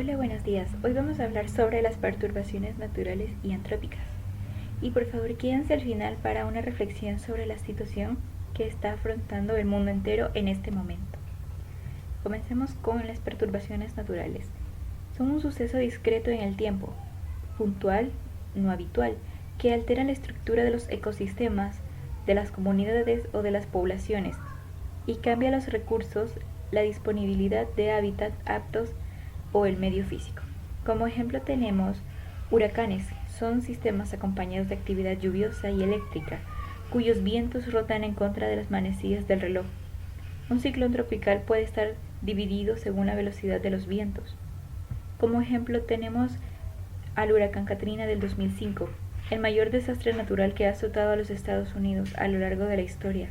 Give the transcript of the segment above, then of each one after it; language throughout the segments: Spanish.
Hola, buenos días. Hoy vamos a hablar sobre las perturbaciones naturales y antrópicas. Y por favor, quédense al final para una reflexión sobre la situación que está afrontando el mundo entero en este momento. Comencemos con las perturbaciones naturales. Son un suceso discreto en el tiempo, puntual, no habitual, que altera la estructura de los ecosistemas, de las comunidades o de las poblaciones, y cambia los recursos, la disponibilidad de hábitat aptos o el medio físico. Como ejemplo tenemos huracanes, son sistemas acompañados de actividad lluviosa y eléctrica, cuyos vientos rotan en contra de las manecillas del reloj. Un ciclón tropical puede estar dividido según la velocidad de los vientos. Como ejemplo tenemos al huracán Katrina del 2005, el mayor desastre natural que ha azotado a los Estados Unidos a lo largo de la historia.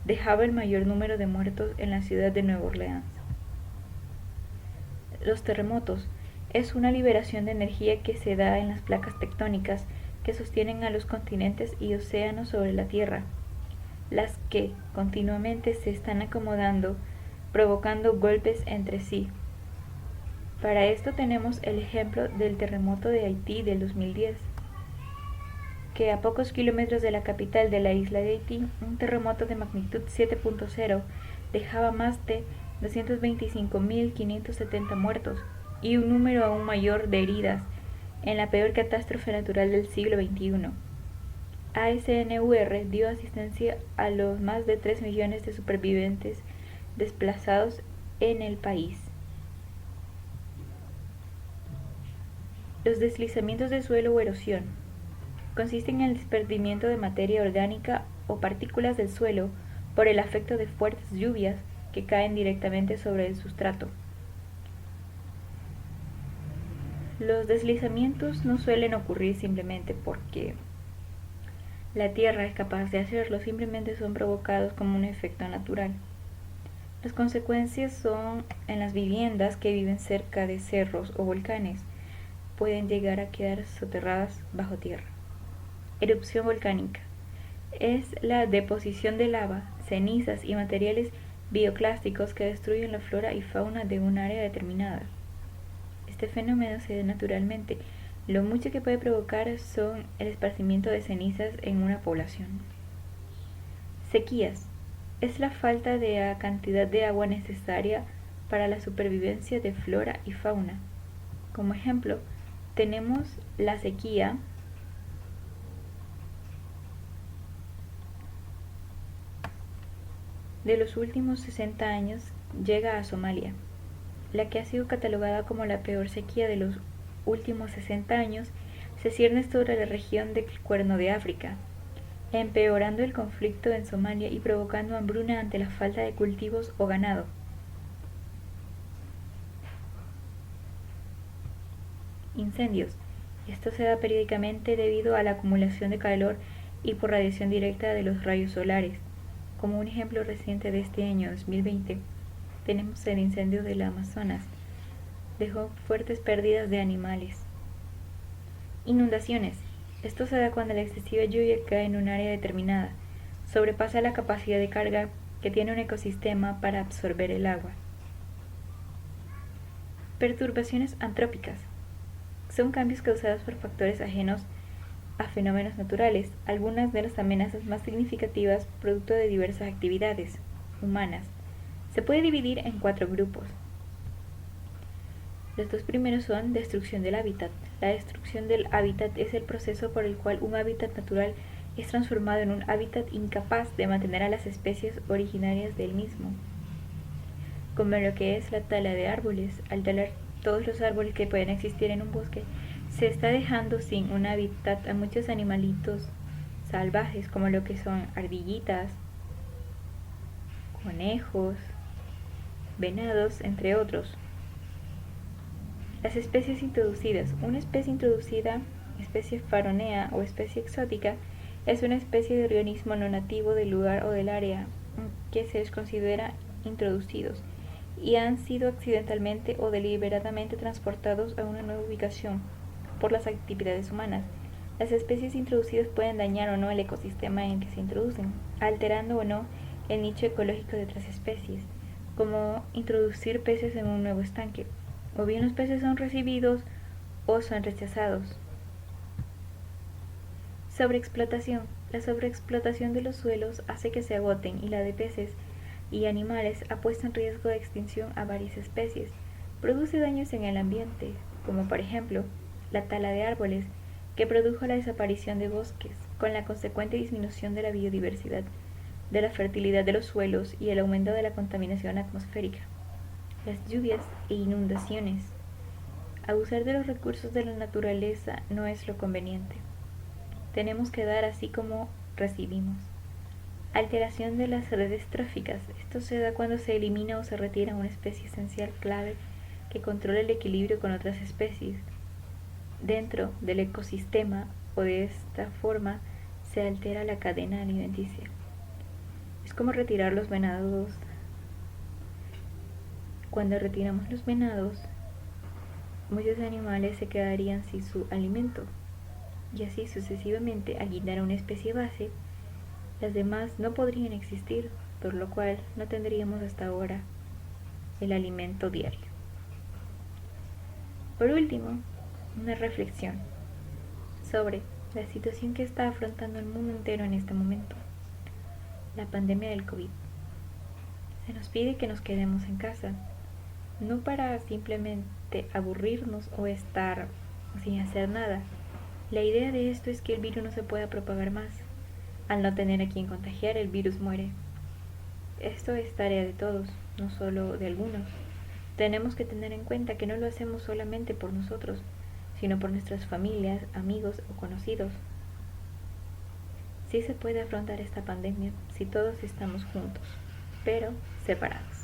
Dejaba el mayor número de muertos en la ciudad de Nueva Orleans. Los terremotos es una liberación de energía que se da en las placas tectónicas que sostienen a los continentes y océanos sobre la Tierra, las que continuamente se están acomodando, provocando golpes entre sí. Para esto tenemos el ejemplo del terremoto de Haití del 2010, que a pocos kilómetros de la capital de la isla de Haití, un terremoto de magnitud 7.0 dejaba más de 225.570 muertos y un número aún mayor de heridas en la peor catástrofe natural del siglo XXI. ASNUR dio asistencia a los más de 3 millones de supervivientes desplazados en el país. Los deslizamientos de suelo o erosión consisten en el desprendimiento de materia orgánica o partículas del suelo por el efecto de fuertes lluvias que caen directamente sobre el sustrato. Los deslizamientos no suelen ocurrir simplemente porque la Tierra es capaz de hacerlo, simplemente son provocados como un efecto natural. Las consecuencias son en las viviendas que viven cerca de cerros o volcanes, pueden llegar a quedar soterradas bajo tierra. Erupción volcánica es la deposición de lava, cenizas y materiales bioclásticos que destruyen la flora y fauna de un área determinada. Este fenómeno se da naturalmente. Lo mucho que puede provocar son el esparcimiento de cenizas en una población. Sequías es la falta de la cantidad de agua necesaria para la supervivencia de flora y fauna. Como ejemplo, tenemos la sequía de los últimos 60 años llega a Somalia, la que ha sido catalogada como la peor sequía de los últimos 60 años, se cierne sobre la región del Cuerno de África, empeorando el conflicto en Somalia y provocando hambruna ante la falta de cultivos o ganado. Incendios. Esto se da periódicamente debido a la acumulación de calor y por radiación directa de los rayos solares. Como un ejemplo reciente de este año 2020, tenemos el incendio del Amazonas. Dejó fuertes pérdidas de animales. Inundaciones. Esto se da cuando la excesiva lluvia cae en un área determinada, sobrepasa la capacidad de carga que tiene un ecosistema para absorber el agua. Perturbaciones antrópicas. Son cambios causados por factores ajenos a fenómenos naturales, algunas de las amenazas más significativas producto de diversas actividades humanas. Se puede dividir en 4 grupos. Los dos primeros son destrucción del hábitat. La destrucción del hábitat es el proceso por el cual un hábitat natural es transformado en un hábitat incapaz de mantener a las especies originarias del mismo, como lo que es la tala de árboles. Al talar todos los árboles que pueden existir en un bosque, se está dejando sin un hábitat a muchos animalitos salvajes, como lo que son ardillitas, conejos, venados, entre otros. Las especies introducidas. Una especie introducida, especie faronea o especie exótica, es una especie de organismo no nativo del lugar o del área que se les considera introducidos y han sido accidentalmente o deliberadamente transportados a una nueva ubicación por las actividades humanas. Las especies introducidas pueden dañar o no el ecosistema en que se introducen, alterando o no el nicho ecológico de otras especies, como introducir peces en un nuevo estanque, O bien los peces son recibidos o son rechazados. Sobreexplotación. La sobreexplotación de los suelos hace que se agoten y la de peces y animales ha puesto en riesgo de extinción a varias especies. Produce daños en el ambiente, como por ejemplo la tala de árboles, que produjo la desaparición de bosques, con la consecuente disminución de la biodiversidad, de la fertilidad de los suelos y el aumento de la contaminación atmosférica. Las lluvias e inundaciones. Abusar de los recursos de la naturaleza no es lo conveniente. Tenemos que dar así como recibimos. Alteración de las redes tróficas. Esto se da cuando se elimina o se retira una especie esencial clave que controla el equilibrio con otras especies dentro del ecosistema, o de esta forma se altera la cadena alimenticia. Es como retirar los venados. Cuando retiramos los venados, muchos animales se quedarían sin su alimento, y así sucesivamente. Al quitar una especie base, las demás no podrían existir, por lo cual no tendríamos hasta ahora el alimento diario. Por último, una reflexión sobre la situación que está afrontando el mundo entero en este momento, la pandemia del COVID. Se nos pide que nos quedemos en casa, no para simplemente aburrirnos o estar sin hacer nada. La idea de esto es que el virus no se pueda propagar más. Al no tener a quien contagiar, el virus muere. Esto es tarea de todos, no solo de algunos. Tenemos que tener en cuenta que no lo hacemos solamente por nosotros, sino por nuestras familias, amigos o conocidos. Sí se puede afrontar esta pandemia si todos estamos juntos, pero separados.